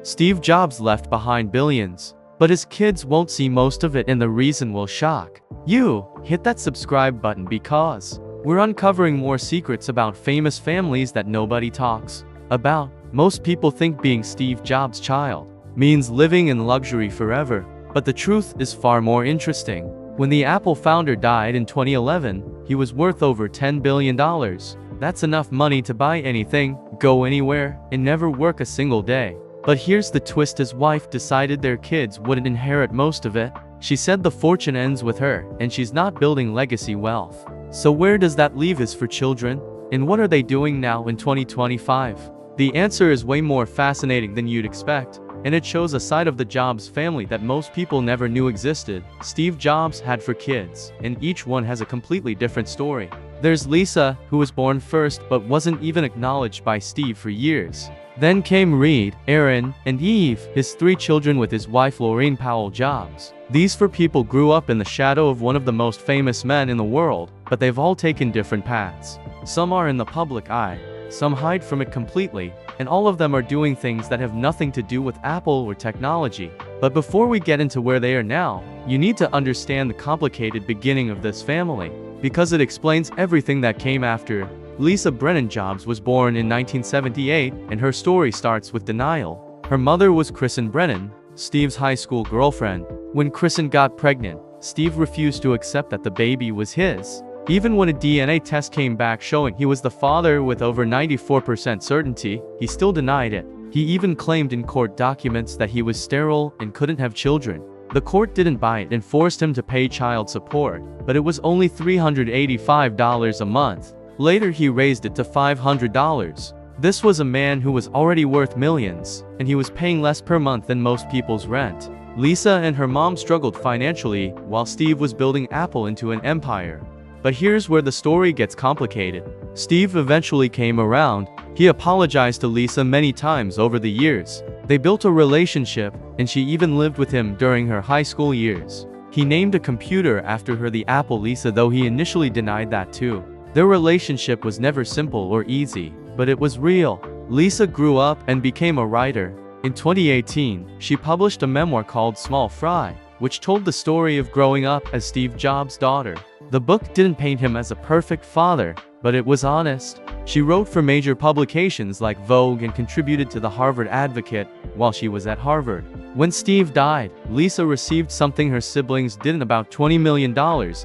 Steve Jobs left behind billions, but his kids won't see most of it, and the reason will shock you. Hit that subscribe button because we're uncovering more secrets about famous families that nobody talks about. Most people think being Steve Jobs' child means living in luxury forever, but the truth is far more interesting. When the Apple founder died in 2011, he was worth over $10 billion. That's enough money to buy anything, go anywhere, and never work a single day. But here's the twist: his wife decided their kids wouldn't inherit most of it. She said the fortune ends with her, and she's not building legacy wealth. So where does that leave his four children? And what are they doing now in 2025? The answer is way more fascinating than you'd expect, and it shows a side of the Jobs family that most people never knew existed. Steve Jobs had four kids, and each one has a completely different story. There's Lisa, who was born first but wasn't even acknowledged by Steve for years. Then came Reid, Erin, and Eve, his three children with his wife Laurene Powell Jobs. These four people grew up in the shadow of one of the most famous men in the world, but they've all taken different paths. Some are in the public eye, some hide from it completely, and all of them are doing things that have nothing to do with Apple or technology. But before we get into where they are now, you need to understand the complicated beginning of this family, because it explains everything that came after. Lisa Brennan-Jobs was born in 1978, and her story starts with denial. Her mother was Kristen Brennan, Steve's high school girlfriend. When Kristen got pregnant, Steve refused to accept that the baby was his. Even when a DNA test came back showing he was the father with over 94% certainty, he still denied it. He even claimed in court documents that he was sterile and couldn't have children. The court didn't buy it and forced him to pay child support, but it was only $385 a month. Later he raised it to $500. This was a man who was already worth millions, and he was paying less per month than most people's rent. Lisa and her mom struggled financially, while Steve was building Apple into an empire. But here's where the story gets complicated. Steve eventually came around. He apologized to Lisa many times over the years. They built a relationship, and she even lived with him during her high school years. He named a computer after her the Apple Lisa, though he initially denied that too. Their relationship was never simple or easy, but it was real. Lisa grew up and became a writer. In 2018, she published a memoir called Small Fry, which told the story of growing up as Steve Jobs' daughter. The book didn't paint him as a perfect father, but it was honest. She wrote for major publications like Vogue and contributed to the Harvard Advocate while she was at Harvard. When Steve died, Lisa received something her siblings didn't: about $20 million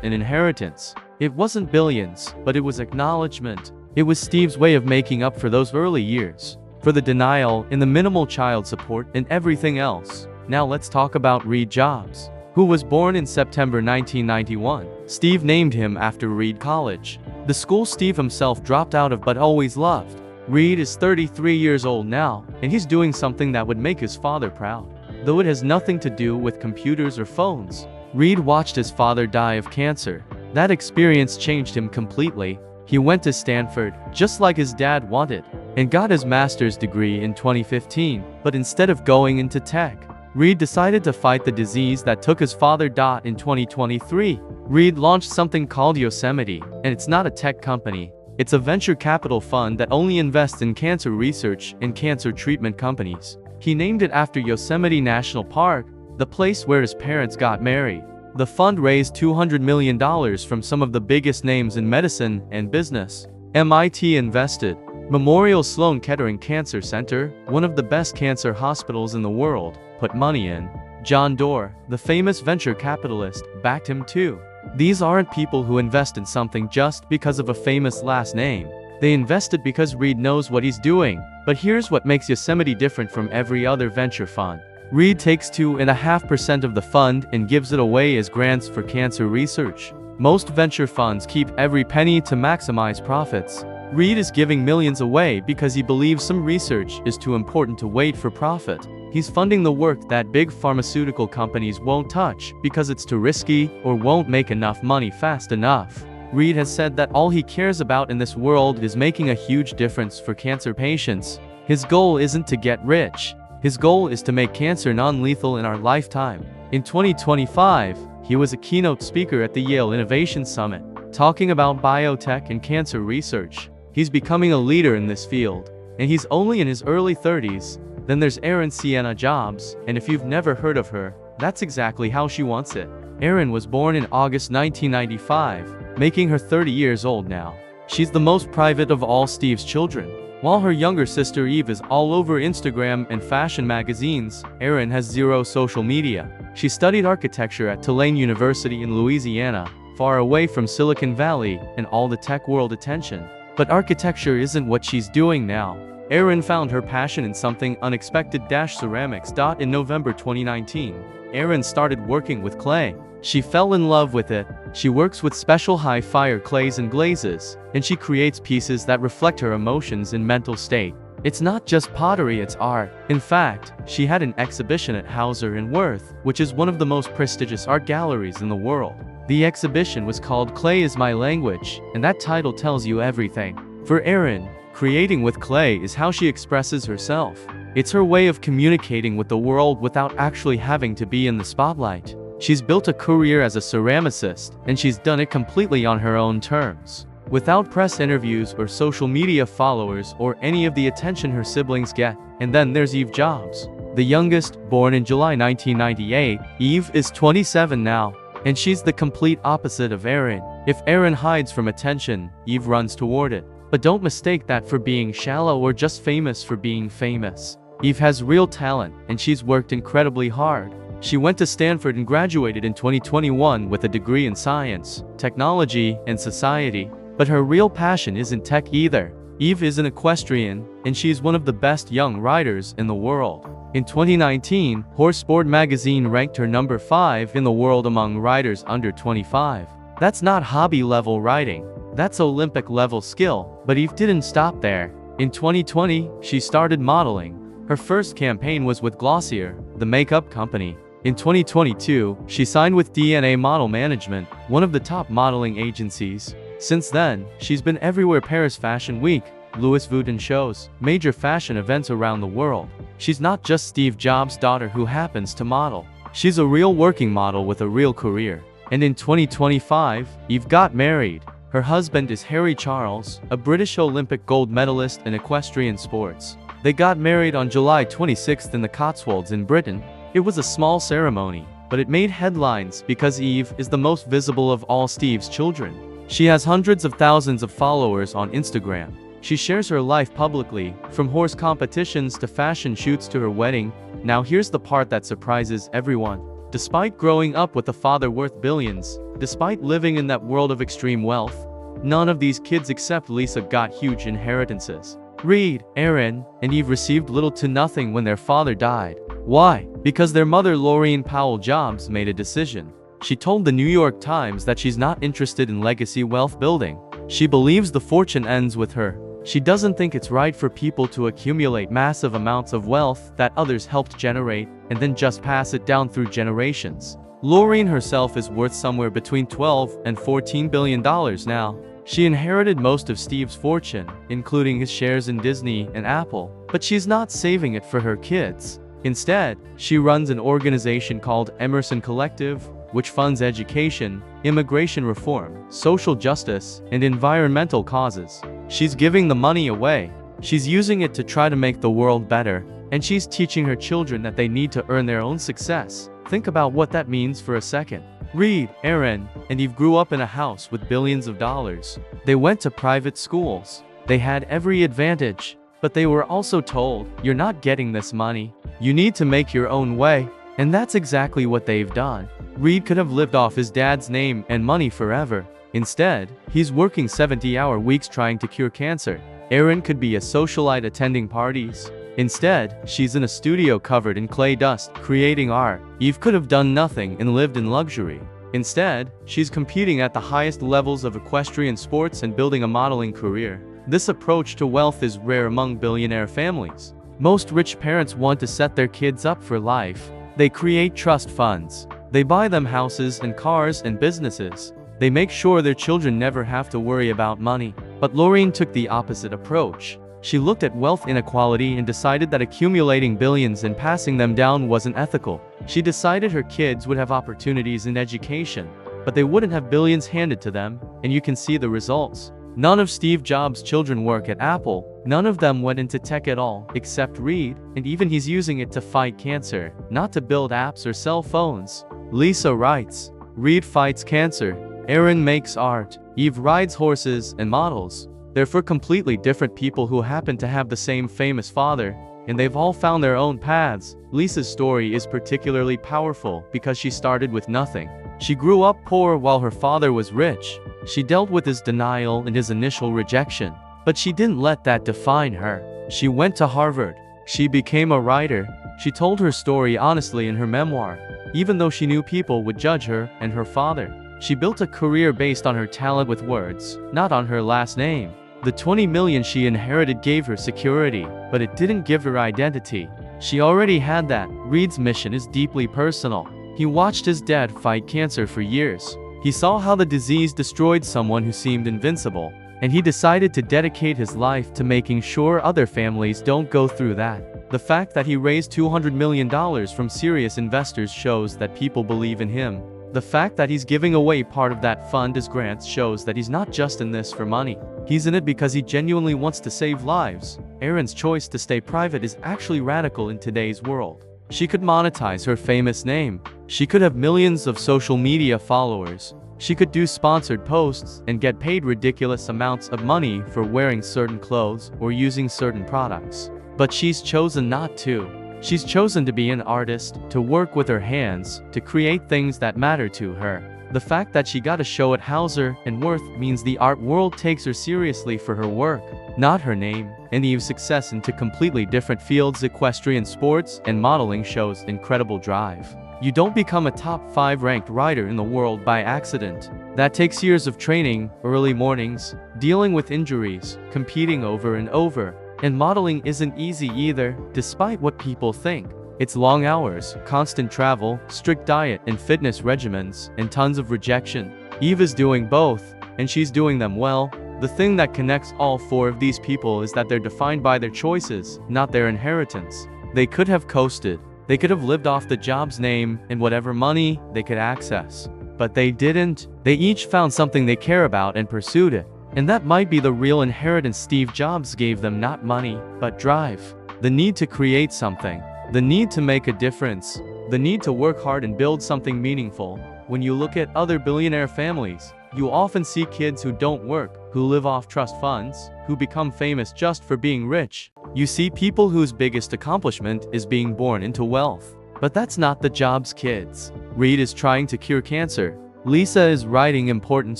in inheritance. It wasn't billions, but it was acknowledgement. It was Steve's way of making up for those early years, for the denial and the minimal child support and everything else. Now let's talk about Reid Jobs, who was born in September 1991. Steve named him after Reid College, the school Steve himself dropped out of but always loved. Reid is 33 years old now, and he's doing something that would make his father proud. Though it has nothing to do with computers or phones. Reid watched his father die of cancer. That experience changed him completely. He went to Stanford, just like his dad wanted, and got his master's degree in 2015. But instead of going into tech, Reid decided to fight the disease that took his father. In 2023, Reid launched something called Yosemite, and it's not a tech company. It's a venture capital fund that only invests in cancer research and cancer treatment companies. He named it after Yosemite National Park, the place where his parents got married. The fund raised $200 million from some of the biggest names in medicine and business. MIT invested. Memorial Sloan Kettering Cancer Center, one of the best cancer hospitals in the world, put money in. John Doerr, the famous venture capitalist, backed him too. These aren't people who invest in something just because of a famous last name. They invested because Reid knows what he's doing. But here's what makes Yosemite different from every other venture fund. Reid takes 2.5% of the fund and gives it away as grants for cancer research. Most venture funds keep every penny to maximize profits. Reid is giving millions away because he believes some research is too important to wait for profit. He's funding the work that big pharmaceutical companies won't touch because it's too risky or won't make enough money fast enough. Reid has said that all he cares about in this world is making a huge difference for cancer patients. His goal isn't to get rich. His goal is to make cancer non-lethal in our lifetime. In 2025, he was a keynote speaker at the Yale Innovation Summit, talking about biotech and cancer research. He's becoming a leader in this field, and he's only in his early 30s. Then there's Erin Jobs, and if you've never heard of her, that's exactly how she wants it. Erin was born in August 1995, making her 30 years old now. She's the most private of all Steve's children. While her younger sister Eve is all over Instagram and fashion magazines, Erin has zero social media. She studied architecture at Tulane University in Louisiana, far away from Silicon Valley and all the tech world attention. But architecture isn't what she's doing now. Erin found her passion in something unexpected - ceramics. In November 2019, Erin started working with clay. She fell in love with it. She works with special high-fire clays and glazes, and she creates pieces that reflect her emotions and mental state. It's not just pottery, it's art. In fact, she had an exhibition at Hauser in Worth, which is one of the most prestigious art galleries in the world. The exhibition was called Clay is My Language, and that title tells you everything. For Erin, creating with clay is how she expresses herself. It's her way of communicating with the world without actually having to be in the spotlight. She's built a career as a ceramicist, and she's done it completely on her own terms, without press interviews or social media followers or any of the attention her siblings get. And then there's Eve Jobs, the youngest, born in July 1998. Eve is 27 now, and she's the complete opposite of Erin. If Erin hides from attention, Eve runs toward it. But don't mistake that for being shallow or just famous for being famous. Eve has real talent, and she's worked incredibly hard. She went to Stanford and graduated in 2021 with a degree in science, technology, and society. But her real passion isn't tech either. Eve is an equestrian, and she's one of the best young riders in the world. In 2019, Horse Sport magazine ranked her number 5 in the world among riders under 25. That's not hobby-level riding. That's Olympic-level skill. But Eve didn't stop there. In 2020, she started modeling. Her first campaign was with Glossier, the makeup company. In 2022, she signed with DNA Model Management, one of the top modeling agencies. Since then, she's been everywhere: Paris Fashion Week, Louis Vuitton shows, major fashion events around the world. She's not just Steve Jobs' daughter who happens to model. She's a real working model with a real career. And in 2025, Eve got married. Her husband is Harry Charles, a British Olympic gold medalist in equestrian sports. They got married on July 26th in the Cotswolds in Britain. It was a small ceremony, but it made headlines because Eve is the most visible of all Steve's children. She has hundreds of thousands of followers on Instagram. She shares her life publicly, from horse competitions to fashion shoots to her wedding. Now here's the part that surprises everyone. Despite growing up with a father worth billions, despite living in that world of extreme wealth, none of these kids except Lisa got huge inheritances. Reed, Erin, and Eve received little to nothing when their father died. Why? Because their mother Laurene Powell Jobs made a decision. She told the New York Times that she's not interested in legacy wealth building. She believes the fortune ends with her. She doesn't think it's right for people to accumulate massive amounts of wealth that others helped generate and then just pass it down through generations. Laurene herself is worth somewhere between $12 and $14 billion now. She inherited most of Steve's fortune, including his shares in Disney and Apple, but she's not saving it for her kids. Instead, she runs an organization called Emerson Collective, which funds education, immigration reform, social justice, and environmental causes. She's giving the money away. She's using it to try to make the world better, and she's teaching her children that they need to earn their own success. Think about what that means for a second. Reed, Erin, and Eve grew up in a house with billions of dollars. They went to private schools. They had every advantage. But they were also told, you're not getting this money. You need to make your own way. And that's exactly what they've done. Reed could have lived off his dad's name and money forever. Instead, he's working 70-hour weeks trying to cure cancer. Erin could be a socialite attending parties. Instead, she's in a studio covered in clay dust, creating art. Eve could have done nothing and lived in luxury. Instead, she's competing at the highest levels of equestrian sports and building a modeling career. This approach to wealth is rare among billionaire families. Most rich parents want to set their kids up for life. They create trust funds. They buy them houses and cars and businesses. They make sure their children never have to worry about money. But Laurene took the opposite approach. She looked at wealth inequality and decided that accumulating billions and passing them down wasn't ethical. She decided her kids would have opportunities in education, but they wouldn't have billions handed to them, and you can see the results. None of Steve Jobs' children work at Apple. None of them went into tech at all, except Reed, and even he's using it to fight cancer, not to build apps or sell phones. Lisa writes, Reed fights cancer. Erin makes art. Eve rides horses and models. They're for completely different people who happen to have the same famous father, and they've all found their own paths. Lisa's story is particularly powerful because she started with nothing. She grew up poor while her father was rich. She dealt with his denial and his initial rejection. But she didn't let that define her. She went to Harvard. She became a writer. She told her story honestly in her memoir, even though she knew people would judge her and her father. She built a career based on her talent with words, not on her last name. The $20 million she inherited gave her security, but it didn't give her identity. She already had that. Reed's mission is deeply personal. He watched his dad fight cancer for years. He saw how the disease destroyed someone who seemed invincible, and he decided to dedicate his life to making sure other families don't go through that. The fact that he raised $200 million from serious investors shows that people believe in him. The fact that he's giving away part of that fund as grants shows that he's not just in this for money. He's in it because he genuinely wants to save lives. Erin's choice to stay private is actually radical in today's world. She could monetize her famous name. She could have millions of social media followers. She could do sponsored posts and get paid ridiculous amounts of money for wearing certain clothes or using certain products. But she's chosen not to. She's chosen to be an artist, to work with her hands, to create things that matter to her. The fact that she got a show at Hauser and Wirth means the art world takes her seriously for her work, not her name. And Eve's success into completely different fields, equestrian sports and modeling, shows incredible drive. You don't become a top 5 ranked writer in the world by accident. That takes years of training, early mornings, dealing with injuries, competing over and over. And modeling isn't easy either, despite what people think. It's long hours, constant travel, strict diet and fitness regimens, and tons of rejection. Eve is doing both, and she's doing them well. The thing that connects all 4 of these people is that they're defined by their choices, not their inheritance. They could have coasted. They could have lived off the Jobs name and whatever money they could access. But they didn't. They each found something they care about and pursued it. And that might be the real inheritance Steve Jobs gave them, not money, but drive. The need to create something. The need to make a difference. The need to work hard and build something meaningful. When you look at other billionaire families, you often see kids who don't work, who live off trust funds, who become famous just for being rich. You see people whose biggest accomplishment is being born into wealth. But that's not the Jobs kids. Reed is trying to cure cancer. Lisa is writing important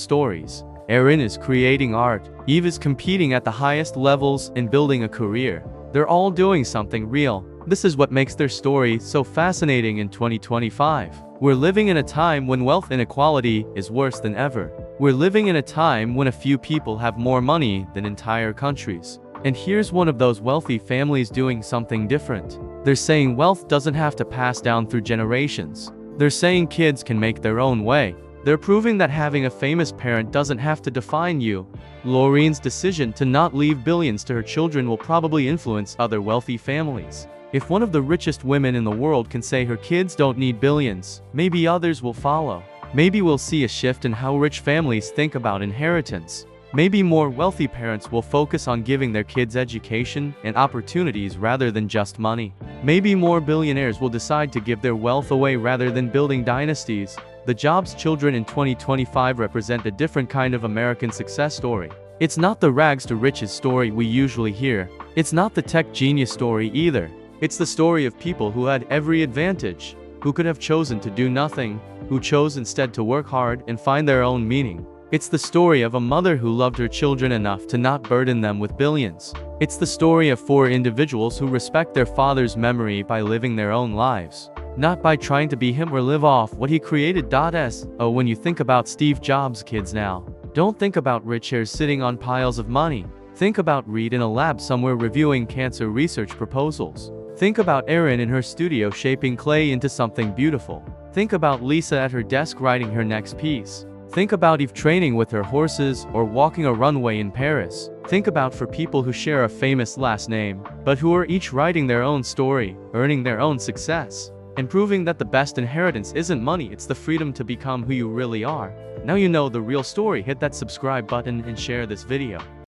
stories. Erin is creating art. Eve is competing at the highest levels and building a career. They're all doing something real. This is what makes their story so fascinating in 2025. We're living in a time when wealth inequality is worse than ever. We're living in a time when a few people have more money than entire countries. And here's one of those wealthy families doing something different. They're saying wealth doesn't have to pass down through generations. They're saying kids can make their own way. They're proving that having a famous parent doesn't have to define you. Laurene's decision to not leave billions to her children will probably influence other wealthy families. If one of the richest women in the world can say her kids don't need billions, maybe others will follow. Maybe we'll see a shift in how rich families think about inheritance. Maybe more wealthy parents will focus on giving their kids education and opportunities rather than just money. Maybe more billionaires will decide to give their wealth away rather than building dynasties. The Jobs children in 2025 represent a different kind of American success story. It's not the rags to riches story we usually hear. It's not the tech genius story either. It's the story of people who had every advantage, who could have chosen to do nothing, who chose instead to work hard and find their own meaning. It's the story of a mother who loved her children enough to not burden them with billions. It's the story of 4 individuals who respect their father's memory by living their own lives, not by trying to be him or live off what he created. Oh, when you think about Steve Jobs' kids now, don't think about rich heirs sitting on piles of money. Think about Reed in a lab somewhere reviewing cancer research proposals. Think about Erin in her studio shaping clay into something beautiful. Think about Lisa at her desk writing her next piece. Think about Eve training with her horses or walking a runway in Paris. Think about for people who share a famous last name, but who are each writing their own story, earning their own success. and proving that the best inheritance isn't money, it's the freedom to become who you really are. Now you know the real story. Hit that subscribe button and share this video.